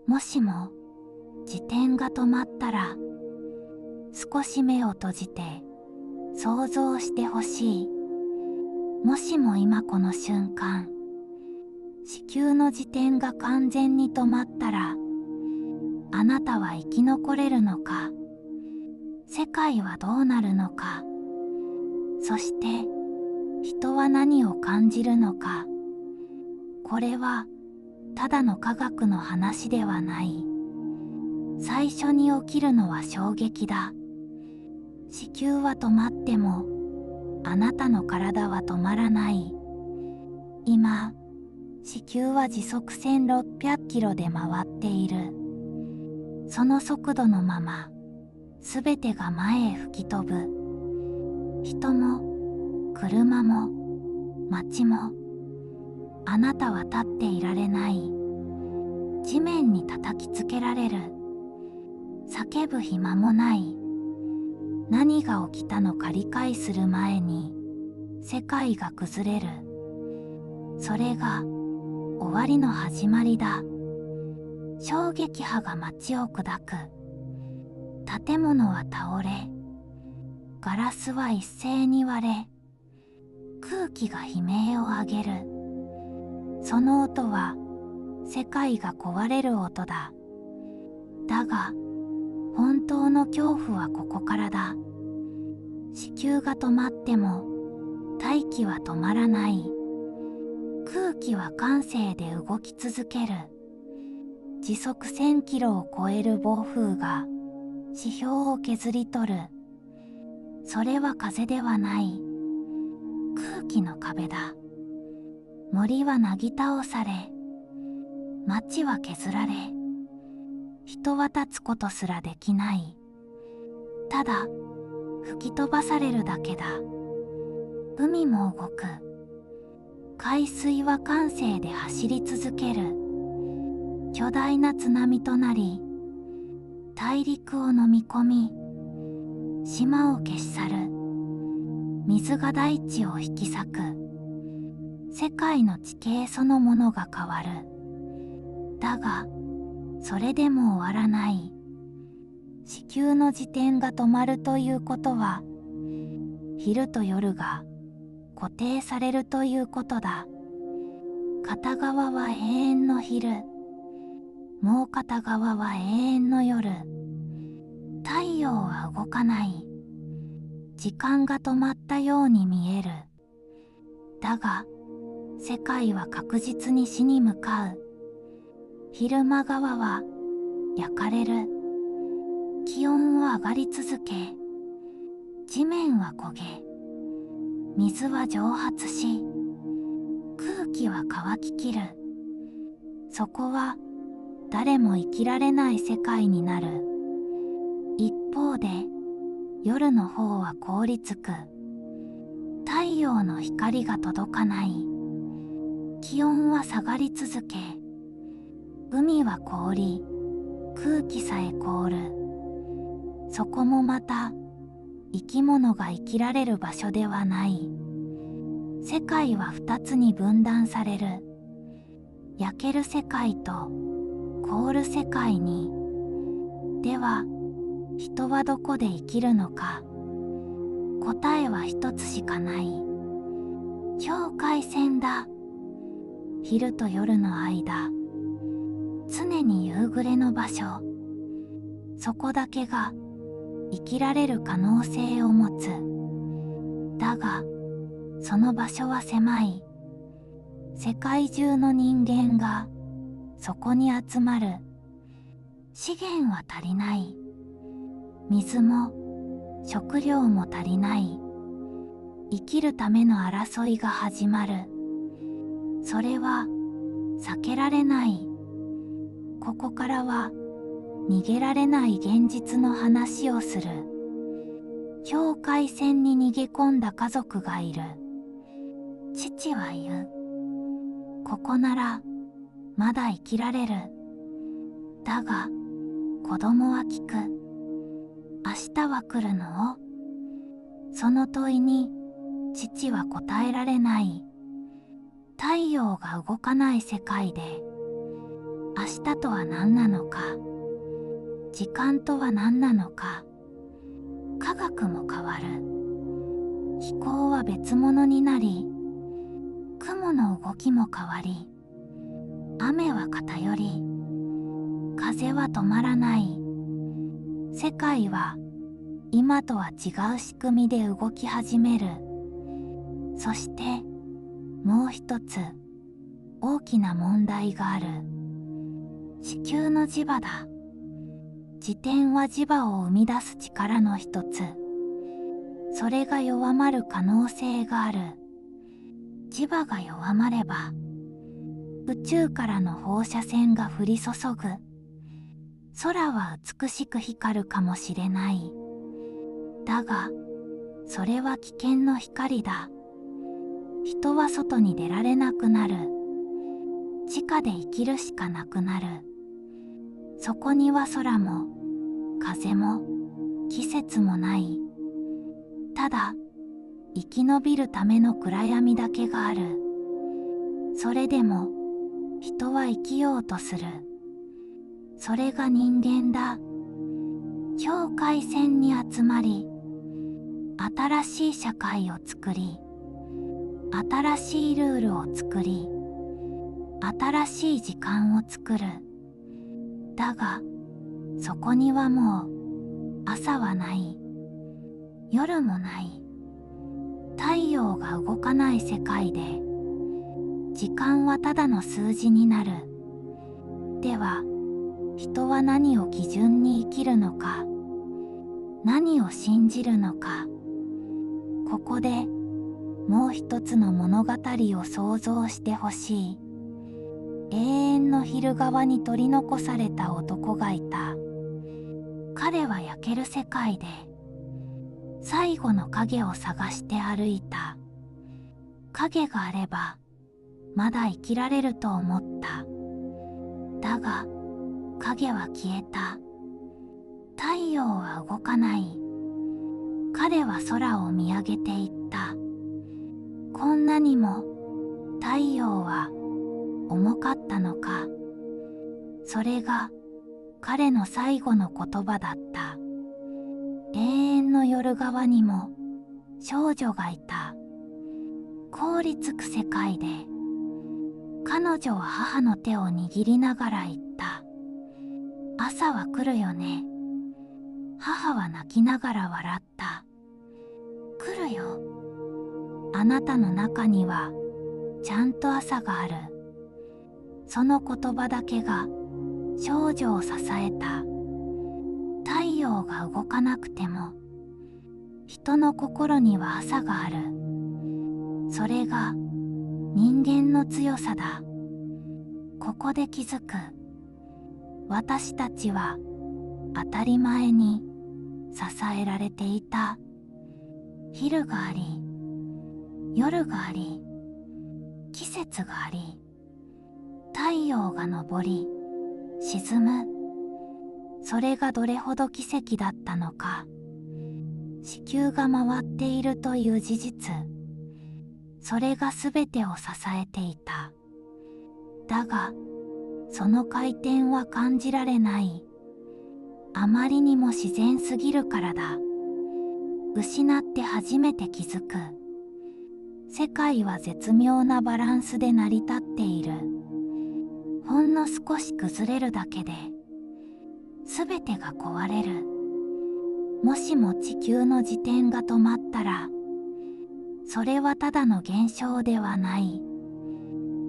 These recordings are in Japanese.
もしも自転が止まったら、少し目を閉じて想像してほしい。もしも今この瞬間、地球の自転が完全に止まったら、あなたは生き残れるのか、世界はどうなるのか、そして人は何を感じるのか。これはただの科学の話ではない。最初に起きるのは衝撃だ。地球は止まっても、あなたの体は止まらない。今、地球は時速1600キロで回っている。その速度のまま、すべてが前へ吹き飛ぶ。人も、車も、街も、あなたは立っていられない。地面に叩きつけられる。叫ぶ暇もない。何が起きたのか理解する前に、世界が崩れる。それが、終わりの始まりだ。衝撃波が街を砕く。建物は倒れ、ガラスは一斉に割れ、空気が悲鳴を上げる。その音は世界が壊れる音だ。だが、本当の恐怖はここからだ。地球が止まっても、大気は止まらない。空気は感性で動き続ける。時速1000キロを超える暴風が地表を削り取る。それは風ではない。空気の壁だ。森はなぎ倒され、街は削られ、人は立つことすらできない。ただ、吹き飛ばされるだけだ。海も動く。海水は感性で走り続ける。巨大な津波となり、大陸を飲み込み、島を消し去る。水が大地を引き裂く。世界の地形そのものが変わる。だが、それでも終わらない。地球の自転が止まるということは、昼と夜が固定されるということだ。片側は永遠の昼、もう片側は永遠の夜。太陽は動かない。時間が止まったように見える。だが、世界は確実に死に向かう。昼間側は焼かれる。気温は上がり続け、地面は焦げ、水は蒸発し、空気は乾ききる。そこは誰も生きられない世界になる。一方で、夜の方は凍りつく。太陽の光が届かない。気温は下がり続け、海は凍り、空気さえ凍る。そこもまた、生き物が生きられる場所ではない。世界は二つに分断される。焼ける世界と凍る世界に。では、人はどこで生きるのか。答えは一つしかない。境界線だ。昼と夜の間、常に夕暮れの場所。そこだけが生きられる可能性を持つ。だが、その場所は狭い。世界中の人間がそこに集まる。資源は足りない。水も食料も足りない。生きるための争いが始まる。それは避けられない。ここからは逃げられない現実の話をする。境界線に逃げ込んだ家族がいる。父は言う。ここならまだ生きられる。だが子供は聞く。明日は来るの？その問いに父は答えられない。太陽が動かない世界で明日とは何なのか、時間とは何なのか、科学も変わる。飛行は別物になり、雲の動きも変わり、雨は偏り、風は止まらない。世界は今とは違う仕組みで動き始める。そしてもう一つ大きな問題がある。地球の磁場だ。自転は磁場を生み出す力の一つ。それが弱まる可能性がある。磁場が弱まれば、宇宙からの放射線が降り注ぐ。空は美しく光るかもしれない。だが、それは危険の光だ。人は外に出られなくなる。地下で生きるしかなくなる。そこには空も、風も、季節もない。ただ、生き延びるための暗闇だけがある。それでも、人は生きようとする。それが人間だ。境界線に集まり、新しい社会を作り、新しいルールを作り、新しい時間を作る。だが、そこにはもう、朝はない。夜もない。太陽が動かない世界で、時間はただの数字になる。では、人は何を基準に生きるのか、何を信じるのか。ここでもう一つの物語を想像してほしい。永遠の昼側に取り残された男がいた。彼は焼ける世界で最後の影を探して歩いた。影があればまだ生きられると思った。だが影は消えた。太陽は動かない。彼は空を見上げていった。こんなにも太陽は重かったのか。それが彼の最後の言葉だった。永遠の夜側にも少女がいた。凍りつく世界で彼女は母の手を握りながら言った。朝は来るよね。母は泣きながら笑った。来るよ。あなたの中にはちゃんと朝がある。その言葉だけが少女を支えた。太陽が動かなくても人の心には朝がある。それが人間の強さだ。ここで気づく。私たちは当たり前に支えられていた。昼があり、夜があり、季節があり、太陽が昇り、沈む。それがどれほど奇跡だったのか。地球が回っているという事実、それが全てを支えていた。だが、その回転は感じられない。あまりにも自然すぎるからだ。失って初めて気づく。世界は絶妙なバランスで成り立っている。ほんの少し崩れるだけで、すべてが壊れる。もしも地球の自転が止まったら、それはただの現象ではない。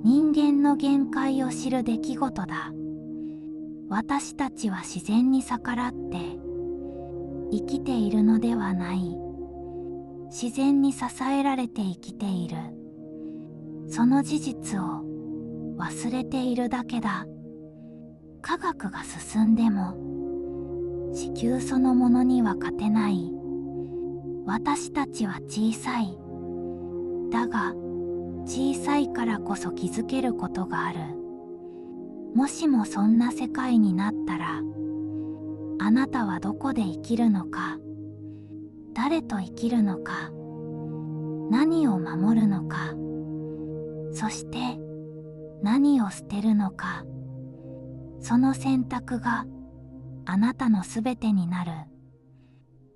人間の限界を知る出来事だ。私たちは自然に逆らって生きているのではない。自然に支えられて生きている。その事実を忘れているだけだ。科学が進んでも地球そのものには勝てない。私たちは小さい。だが小さいからこそ気づけることがある。もしもそんな世界になったら、あなたはどこで生きるのか、誰と生きるのか、何を守るのか、そして何を捨てるのか。その選択があなたのすべてになる。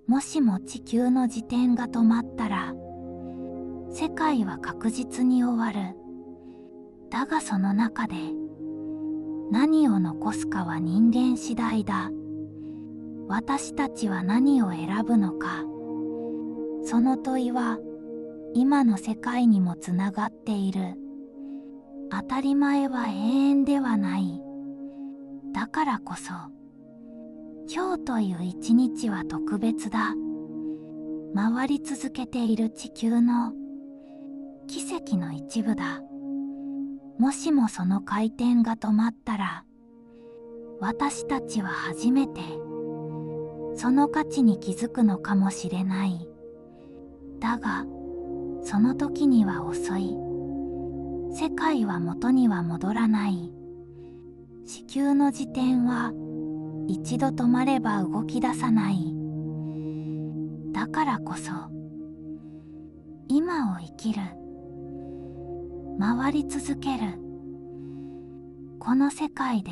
もしも地球の自転が止まったら、世界は確実に終わる。だがその中で何を残すかは人間次第だ。私たちは何を選ぶのか。その問いは今の世界にもつながっている。当たり前は永遠ではない。だからこそ今日という一日は特別だ。回り続けている地球の奇跡の一部だ。もしもその回転が止まったら、私たちは初めてその価値に気づくのかもしれない。だがその時には遅い。世界は元には戻らない。地球の自転は一度止まれば動き出さない。だからこそ今を生きる。回り続ける。この世界で